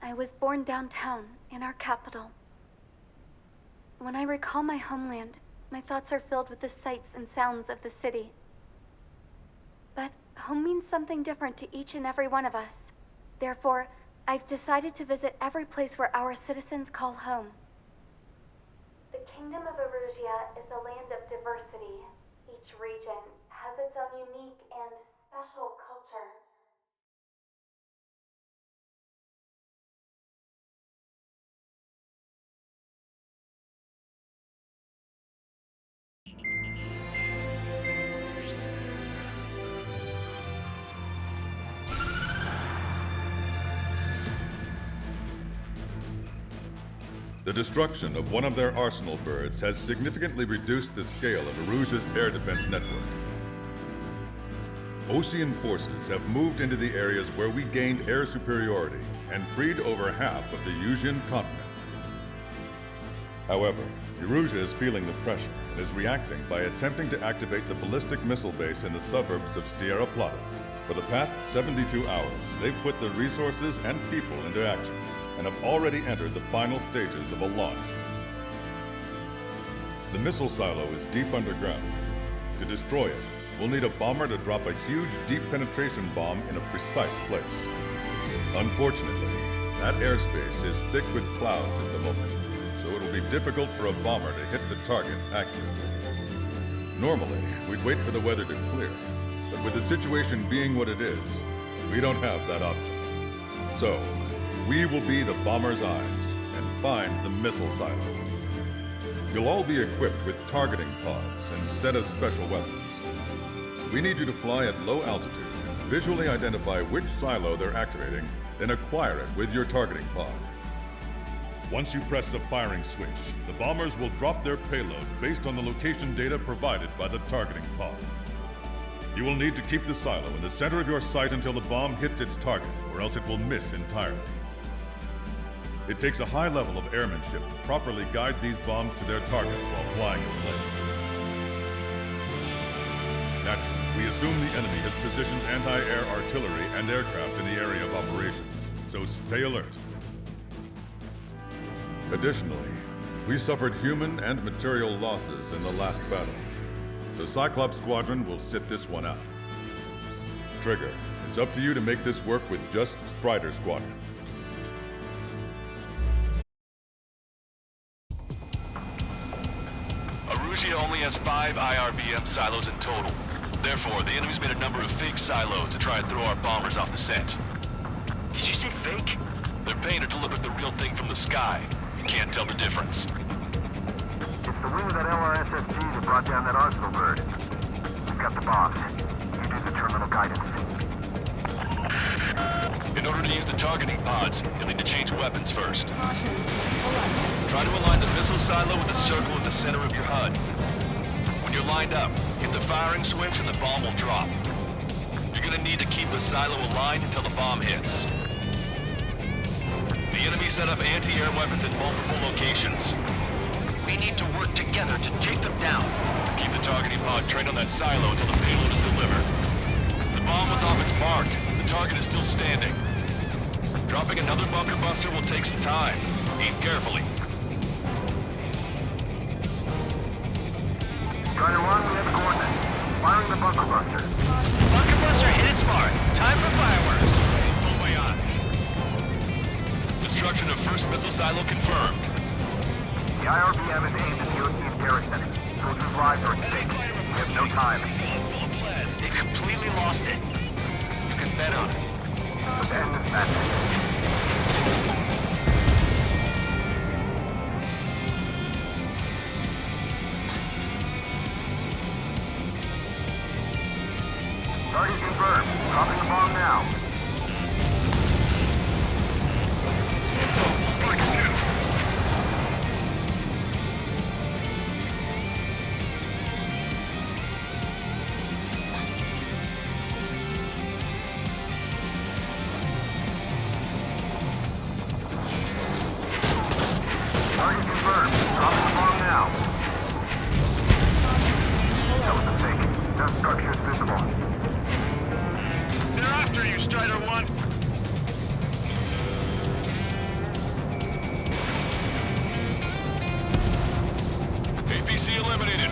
I was born downtown, in our capital. When I recall my homeland, my thoughts are filled with the sights and sounds of the city. But home means something different to each and every one of us. Therefore, I've decided to visit every place where our citizens call home. The Kingdom of Erusia is a land of diversity. Each region has its own unique and special culture. The destruction of one of their arsenal birds has significantly reduced the scale of Erusia's air defense network. Ocean forces have moved into the areas where we gained air superiority and freed over half of the Eusian continent. However, Erusia is feeling the pressure and is reacting by attempting to activate the ballistic missile base in the suburbs of Sierra Plata. For the past 72 hours, they've put the resources and people into action and have already entered the final stages of a launch. The missile silo is deep underground. To destroy it, we'll need a bomber to drop a huge deep penetration bomb in a precise place. Unfortunately, that airspace is thick with clouds at the moment, so it'll be difficult for a bomber to hit the target accurately. Normally, we'd wait for the weather to clear, but with the situation being what it is, we don't have that option. So, we will be the bomber's eyes and find the missile silo. You'll all be equipped with targeting pods instead of special weapons. We need you to fly at low altitude, visually identify which silo they're activating, then acquire it with your targeting pod. Once you press the firing switch, the bombers will drop their payload based on the location data provided by the targeting pod. You will need to keep the silo in the center of your sight until the bomb hits its target, or else it will miss entirely. It takes a high level of airmanship to properly guide these bombs to their targets while flying in plane. Naturally, we assume the enemy has positioned anti-air artillery and aircraft in the area of operations, so stay alert. Additionally, we suffered human and material losses in the last battle, so Cyclops Squadron will sit this one out. Trigger, it's up to you to make this work with just Strider Squadron. Erusia only has 5 IRBM silos in total. Therefore, the enemy's made a number of fake silos to try and throw our bombers off the scent. Did you say fake? They're painted to look like the real thing from the sky. You can't tell the difference. It's the wing of that LRSSG that brought down that arsenal bird. We've got the bombs. You do the terminal guidance. In order to use the targeting pods, you'll need to change weapons first. Try to align the missile silo with a circle in the center of your HUD. When you're lined up, hit the firing switch and the bomb will drop. You're gonna need to keep the silo aligned until the bomb hits. The enemy set up anti-air weapons in multiple locations. We need to work together to take them down. Keep the targeting pod trained on that silo until the payload is delivered. The bomb was off its mark. The target is still standing. Dropping another bunker buster will take some time. Aim carefully. Strider 1, we have the coordinates. Firing the bunker buster. Bunker buster hit its mark. Time for fireworks. Oh my god. Destruction of first missile silo confirmed. The IRBM is aimed at the OC's garrison. Soldiers' lives are at stake. We have no time. They've completely lost it. You can bet on it. Let's end this madness. Target confirmed. Dropping the bomb now. Target confirmed. Dropping the bomb now. That was a fake. No structures visible. They're after you, Strider 1. PC eliminated.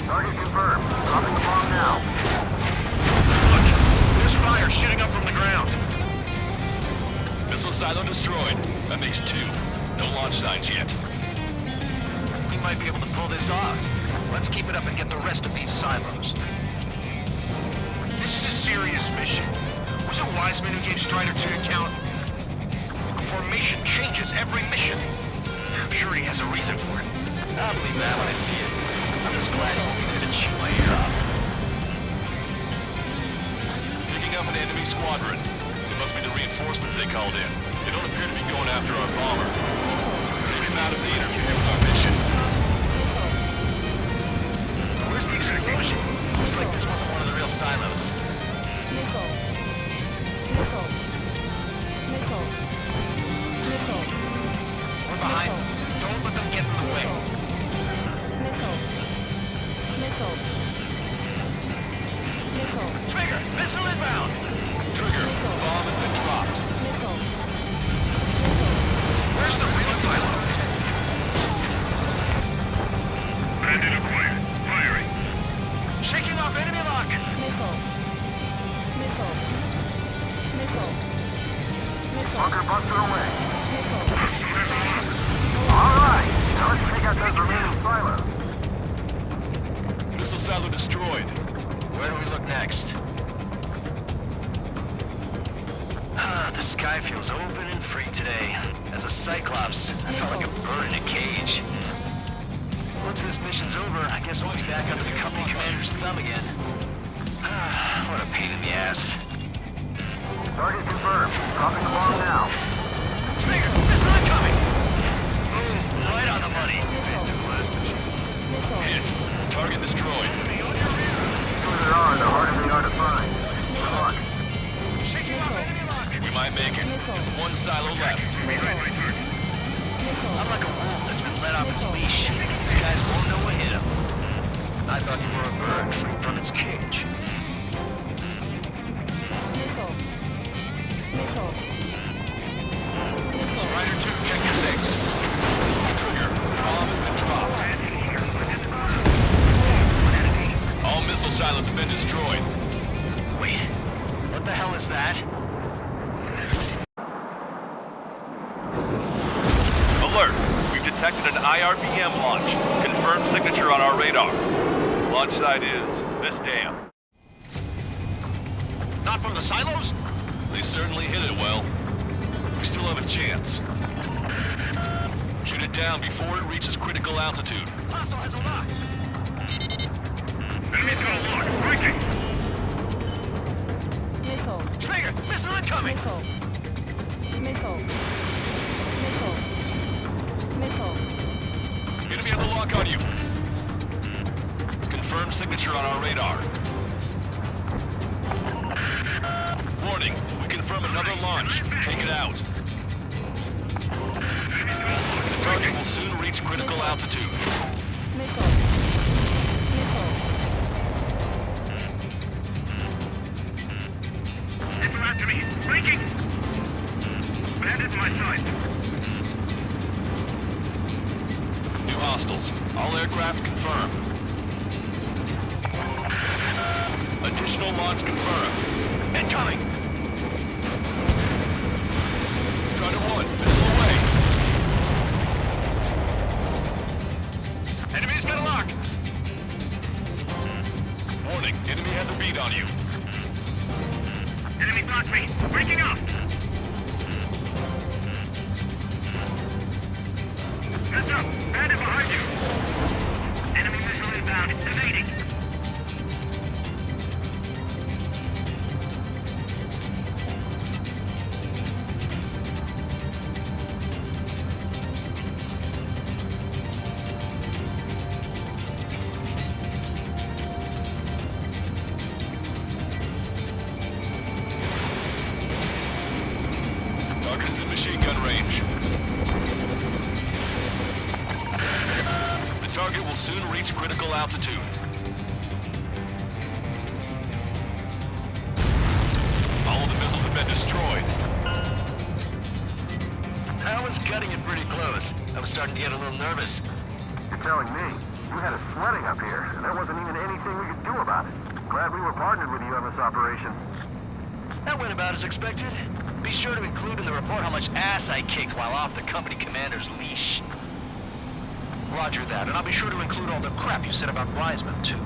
Target confirmed. Dropping the bomb now. Look, there's fire shooting up from the ground. Missile silo destroyed. That makes 2. No launch signs yet. We might be able to pull this off. Let's keep it up and get the rest of these silos. This is a serious mission. Was it Wiseman who gave Strider 2 account? A formation changes every mission. I'm sure he has a reason for it. I'll believe that when I see it. I'm just glad Steve didn't chew my ear off. Picking up an enemy squadron. It must be the reinforcements they called in. They don't appear to be going after our bomber. Take him out if they interfere with our mission. Where's the explosion? Looks like this wasn't one of the real silos. We're behind. Don't let them get in the way. Trigger, missile inbound. Trigger, bomb has been dropped. Where's the real silo? Bandit acquired. Firing. Shaking off enemy lock. Bunker buster away. All right. Now let's take out those remaining silos. Missile silo destroyed. Where do we look next? The sky feels open and free today. As a Cyclops, I felt like a bird in a cage. Once this mission's over, I guess we'll be back under the company commander's thumb again. What a pain in the ass. Target confirmed. Dropping the bomb now. Trigger, missile incoming! Right on the money. Hit. Target destroyed. The further they are, the harder they are to find. Good luck. Shaking off enemy lock. We might make it. Just one silo left. I'm like a wolf that's been let off its leash. These guys won't know what hit him. I thought you were a bird free from its cage. Rider 2, check your 6. Trigger, bomb has been dropped. All missile silos have been destroyed. Wait, what the hell is that? Alert! We've detected an IRBM launch. Confirmed signature on our radar. Launch site is this dam. Not from the silos? They certainly hit it well. We still have a chance. Shoot it down before it reaches critical altitude. Hostile has a lock. Enemy's got a lock. Breaking. Trigger, missile incoming! Enemy has a lock on you. Confirmed signature on our radar. Warning, we confirm another launch. Take it out. The target will soon reach critical altitude. People after me. Breaking. Bandit my side. New hostiles. All aircraft confirmed. Additional launch confirmed. Incoming! Strider 1, missile away. Enemy's got a lock! Warning, enemy has a bead on you. Enemy blocked me. Breaking up. Heads up. Bandit behind you. Enemy missile inbound. Evading. Target's in machine gun range. The target will soon reach critical altitude. All of the missiles have been destroyed. I was cutting it pretty close. I was starting to get a little nervous. You're telling me you had us sweating up here, and there wasn't even anything we could do about it. Glad we were partnered with you on this operation. That went about as expected. Be sure to include in the report how much ass I kicked while off the company commander's leash. Roger that, and I'll be sure to include all the crap you said about Wiseman, too.